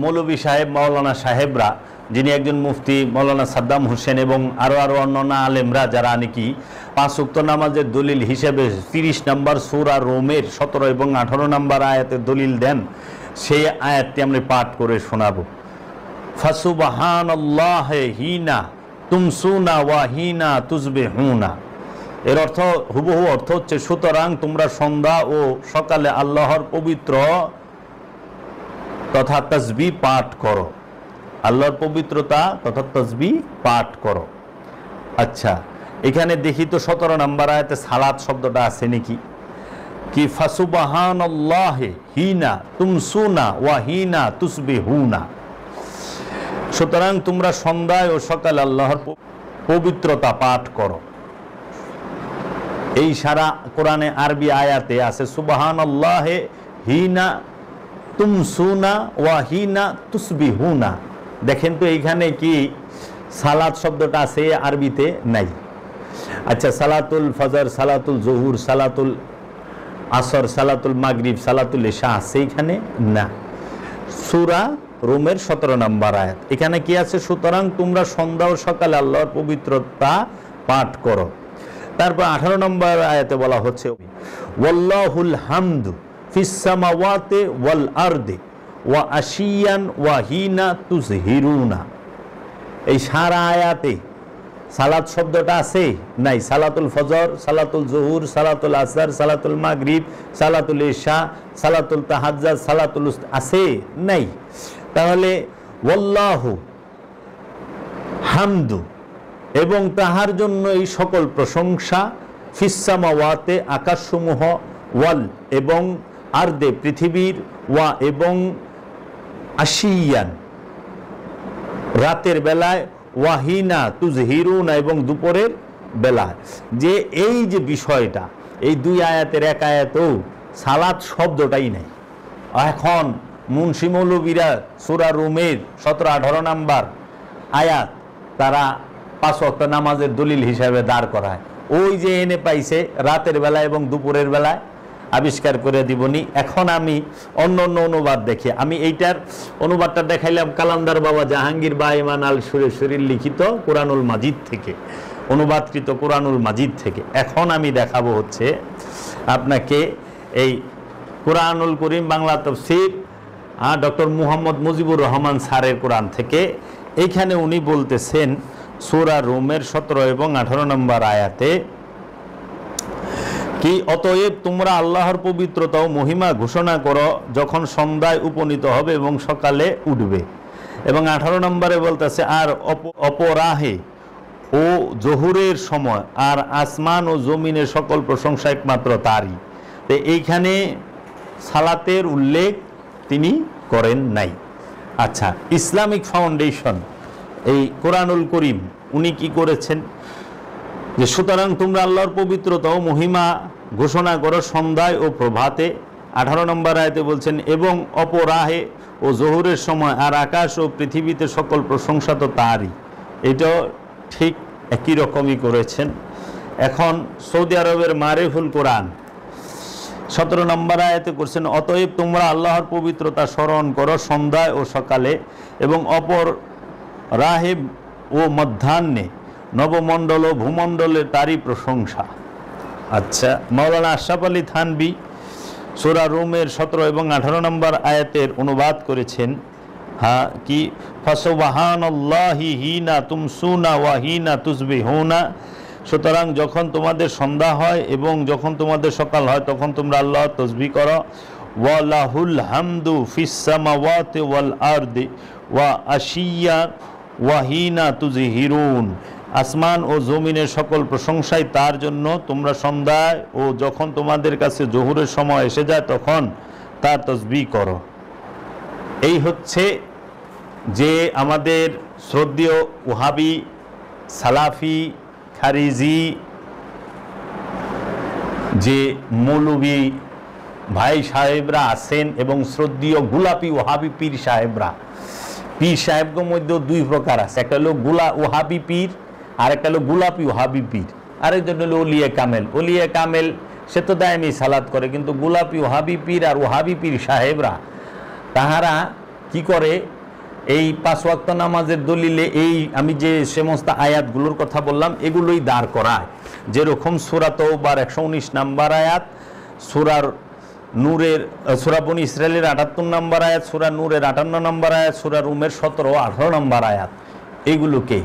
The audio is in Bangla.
মৌলভী সাহেব, মাওলানা সাহেবরা, যিনি একজন মুফতি মৌলানা সাদ্দাম হোসেন এবং আরও অন্যান্য আলেমরা যারা নাকি 5 ওয়াক্ত নামাজের দলিল হিসেবে 30 নম্বর সূরা রোমের 17 এবং 18 নম্বর আয়াতের দলিল দেন, সেই আয়াতটি আমরা পাঠ করে শোনাবো। ফাসুবহানাল্লাহি হিনা তুমসুনা ওয়া হিনা তুসবিহুনা। এর অর্থ হুবহু অর্থ হচ্ছে, সুতরাং তোমরা সন্ধ্যা ও সকালে আল্লাহর পবিত্র তথা তাসবিহ পাঠ করো, আল্লাহর পবিত্রতা তথা তাসবিহ পাঠ করো। আচ্ছা, এখানে দেখি তো 17 নম্বর আয়াতে সালাত শব্দটা আছে নাকি? কি ফাসুবহানাল্লাহি হিনা তুমসুনা ওয়া হিনা তুসবিহুনা। সুতরাং তোমরা সন্ধ্যায় ও সকালে আল্লাহর পবিত্রতা পাঠ করো। এই সারা কোরআনে আরবি আয়াতে আছে সুবহানাল্লাহি হিনা তুমসুনা ওয়া হিনা তুসবিহুনা। দেখেন তো এইখানে কি সালাত শব্দটা আছে আরবিতে? নাই। আচ্ছা, সালাতুল ফজর, সালাতুল জোহর, সালাতুল আসর, সালাতুল মাগরিব, সালাতুল ইশা আছে এখানে? না। সূরা রোমের 17 নম্বর আয়াত, এখানে কি আছে? সুতরাং তোমরা সন্ধ্যা ও সকালে আল্লাহর পবিত্রতা পাঠ করো। তারপর 18 নম্বর আয়াতে বলা হচ্ছে ওয়াল্লাহুল হামদু ফিস সামাওয়াতি ওয়াল আরদি ওয়া আশিয়ান ওয়া হিনা তুজহিরুনা। এই সারা আয়াতে সালাত শব্দটা আছে? নাই। সালাতুল ফজর, সালাতুল জোহর, সালাতুল আসর, সালাতুল মাগরিব, সালাতুল ইশা, সালাতুল তাহাজ্জুদ, সালাতুল আছে? নাই। তাহলে ওয়াল্লাহু হামদু এবং তাহার জন্য এই সকল প্রশংসা, ফিস সামাওয়াতে আকাশসমূহ, ওয়াল এবং আরদে পৃথিবীর, ওয়া এবং আশিয়ান রাতের বেলায়, ওয়াহিনা তুজহিরুনা এবং দুপুরের বেলায়। যে এই যে বিষয়টা, এই দুই আয়াতের এক আয়াতেও সালাত শব্দটাই নেই। এখন মুন্সি মৌলবীরা সূরা রুমের 17-18 নম্বর আয়াত তারা 5 ওয়াক্ত নামাজের দলিল হিসাবে দাঁড় করায়। ওই যে এনে পাইছে রাতের বেলায় এবং দুপুরের বেলায়, আবিষ্কার করে দিবনি। এখন আমি অন্য অন্য অনুবাদ দেখি, আমি এইটার অনুবাদটা দেখাইলাম কালান্দার বাবা জাহাঙ্গীর বা ইমান আল সুরেশ্বরীর লিখিত কোরআনুল মাজিদ থেকে, অনুবাদকৃত কোরআনুল মাজিদ থেকে। এখন আমি দেখাবো হচ্ছে আপনাকে এই কোরআনুল করিম বাংলা তাফসীর ডক্টর মুহাম্মদ মুজিবুর রহমান স্যারের কোরআন থেকে। এইখানে উনি বলতেছেন সূরা রোমের 17 এবং 18 নম্বর আয়াতে কি, অতএব তোমরা আল্লাহর পবিত্রতা ও মহিমা ঘোষণা করো যখন সন্ধ্যায় উপনীত হবে এবং সকালে উঠবে। এবং 18 নম্বরে বলতেছে, আর অপরাহে ও জোহরের সময় আর আসমান ও জমিনের সকল প্রশংসা একমাত্র তারই। তো এইখানে সালাতের উল্লেখ তিনি করেন নাই। আচ্ছা, ইসলামিক ফাউন্ডেশন এই কোরআনুল করিম উনি কি করেছেন, যে সুতরাং তোমরা আল্লাহর পবিত্রতা ও মহিমা ঘোষণা করো সন্ধ্যায় ও প্রভাতে। 18 নম্বর আয়াতে বলছেন, এবং অপরাহে ও জোহরের সময় আর আকাশ ও পৃথিবীতে সকল প্রশংসা তো তারই। এটাও ঠিক একই রকমই করেছেন। এখন সৌদি আরবের মারিফুল কোরআন 17 নম্বর আয়াতে করছেন, অতএব তোমরা আল্লাহর পবিত্রতা স্মরণ করো সন্ধ্যায় ও সকালে এবং অপর রাহেব ও মধ্যাহ্নে, নবমণ্ডল ও ভূমণ্ডলের তারই প্রশংসা। আচ্ছা, মাওলানা আশরাফ আলী থানভী সূরা রুমের 17 এবং 18 নম্বর আয়াতের অনুবাদ করেছেন কি, ফাসুবহানাল্লাহি হিনা তুমসুনা ওয়া হিনা তুসবিহুনা। সুতরাং যখন তোমাদের সন্ধ্যা হয় এবং যখন তোমাদের সকাল হয় তখন তোমরা আল্লাহর তাসবিহ করো। ওয়া লাহুল হামদু ফিস সামাওয়াতি ওয়াল আরদি ওয়া আশিয়া ওয়া হিনা তুজহিরুন। আসমান ও জমিনের সকল প্রশংসাই তার জন্য, তোমরা সন্ধ্যায় ও যখন তোমাদের কাছে জোহরের সময় এসে যায় তখন তার তাসবিহ করো। এই হচ্ছে যে আমাদের শ্রদ্ধেয় ওহাবি, সালাফি, খারিজি যে মৌলবী ভাই সাহেবরা আছেন এবং শ্রদ্ধেয় গোলাপি ওহাবি পীর সাহেবরা। পীর সাহেবদের মধ্যে 2 প্রকার আছে, একটা হলো ওহাবি পীর আর একটা হলো গোলাপি ওহাবি পীর, আরেকজন হলো ওলিয়ে কামেল। ওলিয়ে কামেল সে তো দায়মি সালাত করে, কিন্তু গোলাপি ওহাবি পীর আর ওহাবি পীর সাহেবরা তাহারা কি করে, এই 5 ওয়াক্ত নামাজের দলিলে এই আমি যে সমস্ত আয়াতগুলোর কথা বললাম এগুলোই দাঁড় করায়। যেরকম সূরা তওবার 119 নম্বর আয়াত, সূরার নূরের সূরা বনী ইসরাইলের 78 নম্বর আয়াত, সূরা নূরের 58 নম্বর আয়াত, সূরা রুমের 17 18 নম্বর আয়াত, এইগুলোকে